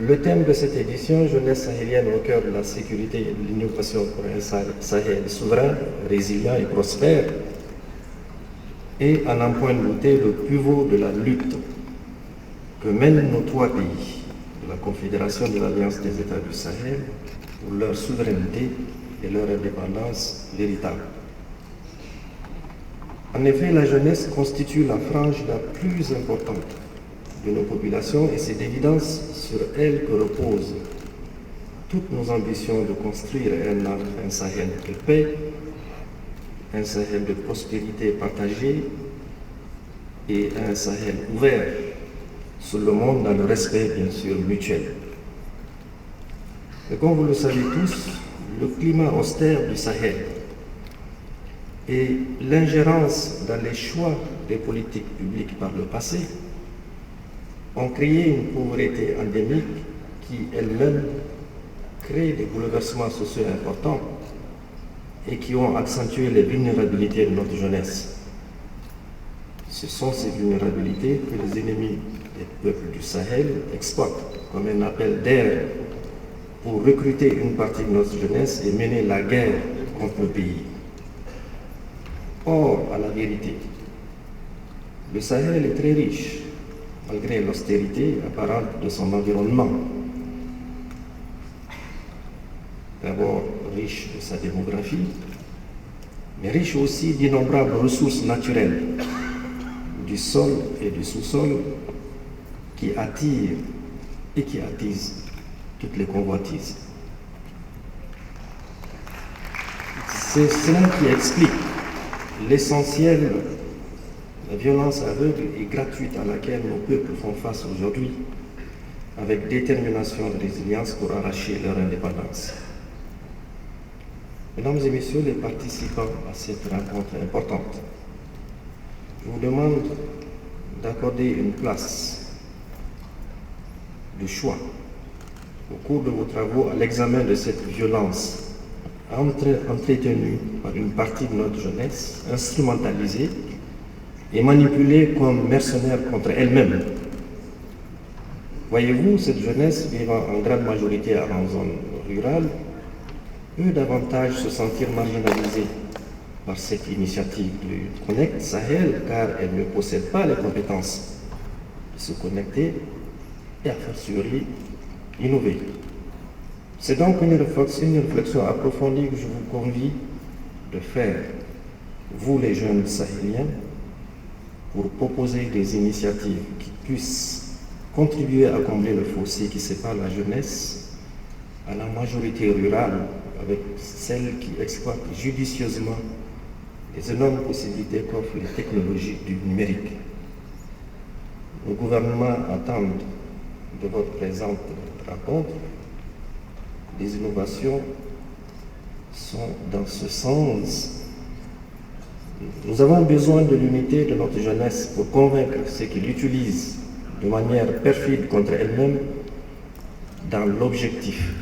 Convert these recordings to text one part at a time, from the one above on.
Le thème de cette édition, jeunesse sahélienne au cœur de la sécurité et de l'innovation pour un Sahel souverain, résilient et prospère, est en un point de beauté le pivot de la lutte que mènent nos trois pays de la Confédération de l'Alliance des États du Sahel pour leur souveraineté et leur indépendance véritable. En effet, la jeunesse constitue la frange la plus importante de nos populations et c'est d'évidence sur elle que reposent toutes nos ambitions de construire un Sahel de paix, un Sahel de prospérité partagée et un Sahel ouvert sur le monde dans le respect bien sûr mutuel. Et comme vous le savez tous, le climat austère du Sahel et l'ingérence dans les choix des politiques publiques par le passé ont créé une pauvreté endémique qui elle-même crée des bouleversements sociaux importants et qui ont accentué les vulnérabilités de notre jeunesse. Ce sont ces vulnérabilités que les ennemis des peuples du Sahel exploitent comme un appel d'air pour recruter une partie de notre jeunesse et mener la guerre contre le pays. Or, à la vérité, le Sahel est très riche, malgré l'austérité apparente de son environnement. D'abord riche de sa démographie, mais riche aussi d'innombrables ressources naturelles, du sol et du sous-sol, qui attirent et qui attisent toutes les convoitises. C'est cela qui explique l'essentiel, la violence aveugle et gratuite à laquelle nos peuples font face aujourd'hui, avec détermination et résilience pour arracher leur indépendance. Mesdames et messieurs les participants à cette rencontre importante, je vous demande d'accorder une place de choix au cours de vos travaux à l'examen de cette violence entretenue par une partie de notre jeunesse, instrumentalisée et manipulée comme mercenaire contre elle-même. Voyez-vous, cette jeunesse vivant en grande majorité en zone rurale peut davantage se sentir marginalisée par cette initiative de Connect Sahel, car elle ne possède pas les compétences de se connecter et à fortiori innover. C'est donc une réflexion approfondie que je vous convie de faire, vous les jeunes sahéliens, pour proposer des initiatives qui puissent contribuer à combler le fossé qui sépare la jeunesse à la majorité rurale, avec celle qui exploite judicieusement les énormes possibilités qu'offrent les technologies du numérique. Nos gouvernements attendent de votre présente rencontre des innovations sont dans ce sens. Nous avons besoin de l'unité de notre jeunesse pour convaincre ceux qui l'utilisent de manière perfide contre elle-même dans l'objectif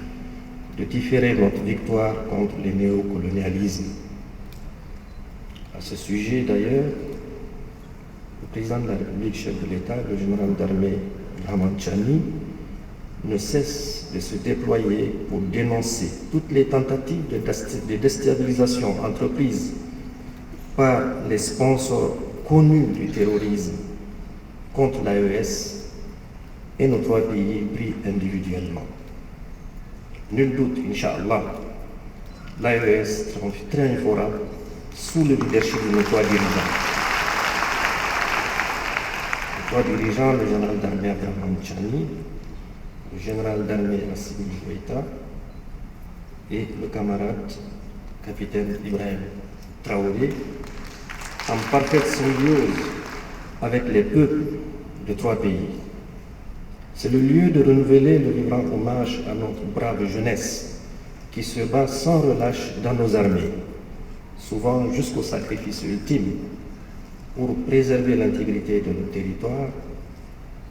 de différer notre victoire contre les néocolonialismes. À ce sujet d'ailleurs, le président de la République, chef de l'État, le général d'armée Abdrahmane Tchiani, ne cesse de se déployer pour dénoncer toutes les tentatives de déstabilisation entreprises par les sponsors connus du terrorisme contre l'AES et nos trois pays pris individuellement. Nul doute, Inch'Allah, l'AES triomphera sous le leadership de nos trois dirigeants. Les trois dirigeants, le général d'armée Abdrahmane Tchiani, le général d'armée Assimi Goïta et le camarade capitaine Ibrahim Traoré, en parfaite symbiose avec les peuples de trois pays. C'est le lieu de renouveler le vibrant hommage à notre brave jeunesse qui se bat sans relâche dans nos armées, souvent jusqu'au sacrifice ultime, pour préserver l'intégrité de nos territoires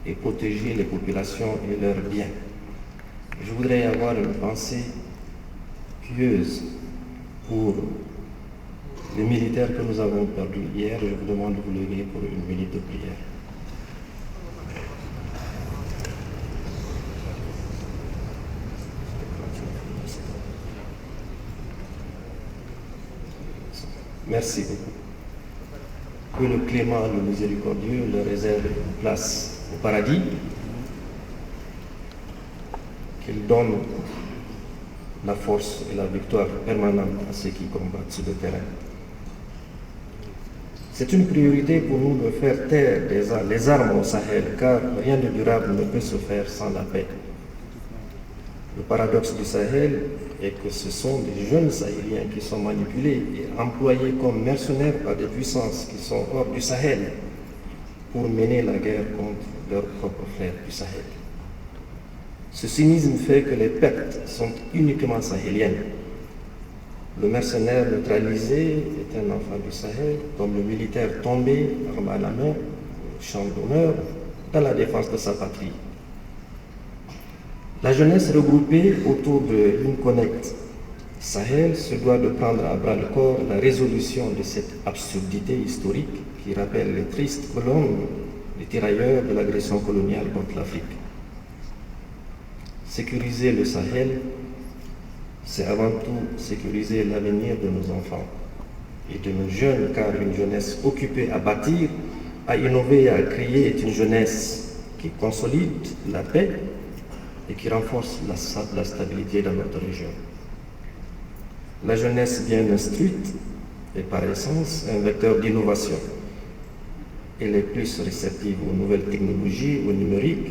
et protéger les populations et leurs biens. Je voudrais avoir une pensée pieuse pour les militaires que nous avons perdus hier. Je vous demande de vous lever pour une minute de prière. Merci beaucoup. Que le clément, le miséricordieux, leur réserve une place au paradis, qu'il donne la force et la victoire permanente à ceux qui combattent sur le terrain. C'est une priorité pour nous de faire taire les armes au Sahel, car rien de durable ne peut se faire sans la paix. Le paradoxe du Sahel est que ce sont des jeunes Sahéliens qui sont manipulés et employés comme mercenaires par des puissances qui sont hors du Sahel pour mener la guerre contre leurs propres frères du Sahel. Ce cynisme fait que les pertes sont uniquement sahéliennes. Le mercenaire neutralisé est un enfant du Sahel, comme le militaire tombé, arme à la main, champ d'honneur, dans la défense de sa patrie. La jeunesse regroupée autour de l'Unconnect Sahel se doit de prendre à bras le corps la résolution de cette absurdité historique qui rappelle les tristes colonnes des tirailleurs de l'agression coloniale contre l'Afrique. Sécuriser le Sahel, c'est avant tout sécuriser l'avenir de nos enfants et de nos jeunes, car une jeunesse occupée à bâtir, à innover et à créer est une jeunesse qui consolide la paix et qui renforce la stabilité dans notre région. La jeunesse bien instruite est par essence un vecteur d'innovation. Elle est plus réceptive aux nouvelles technologies, au numérique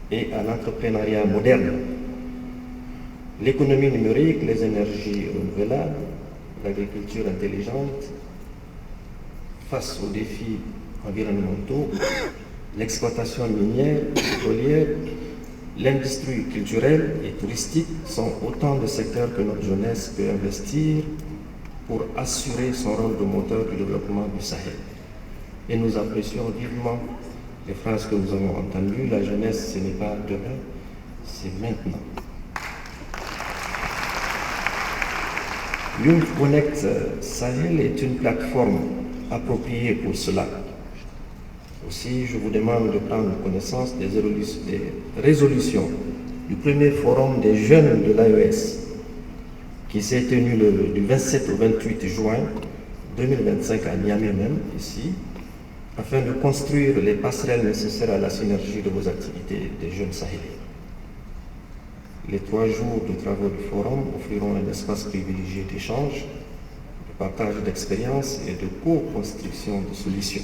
et à l'entrepreneuriat moderne. L'économie numérique, les énergies renouvelables, l'agriculture intelligente, face aux défis environnementaux, l'exploitation minière, pétrolière, l'industrie culturelle et touristique sont autant de secteurs que notre jeunesse peut investir pour assurer son rôle de moteur du développement du Sahel. Et nous apprécions vivement les phrases que nous avons entendues. La jeunesse, ce n'est pas demain, c'est maintenant. L'Unconnect Sahel est une plateforme appropriée pour cela. Aussi, je vous demande de prendre connaissance des résolutions du premier forum des jeunes de l'AES qui s'est tenu du 27 au 28 juin 2025 à Niamey même, ici, afin de construire les passerelles nécessaires à la synergie de vos activités des jeunes sahéliens. Les 3 jours de travaux du forum offriront un espace privilégié d'échange, de partage d'expériences et de co-construction de solutions.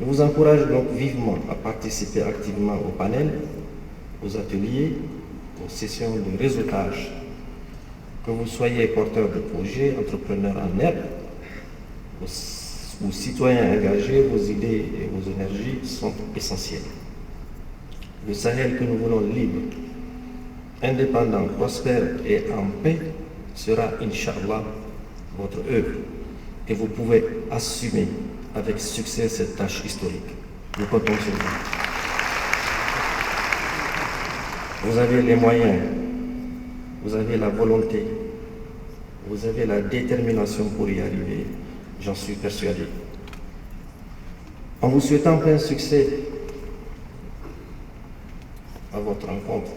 Je vous encourage donc vivement à participer activement au panel, aux ateliers, aux sessions de réseautage. Que vous soyez porteur de projets, entrepreneur en herbe, ou citoyens engagés, vos idées et vos énergies sont essentielles. Le Sahel que nous voulons libre, indépendant, prospère et en paix sera, Inch'Allah, votre œuvre. Et vous pouvez assumer avec succès cette tâche historique. Nous comptons sur vous. Vous avez les moyens, vous avez la volonté, vous avez la détermination pour y arriver, j'en suis persuadé. En vous souhaitant plein succès à votre rencontre,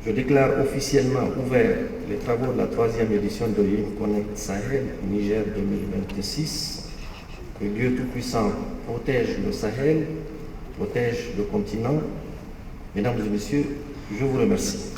je déclare officiellement ouvert les travaux de la 3e édition de l'Unconnect Sahel Niger 2026. Que Dieu Tout-Puissant protège le Sahel, protège le continent. Mesdames et messieurs, je vous remercie.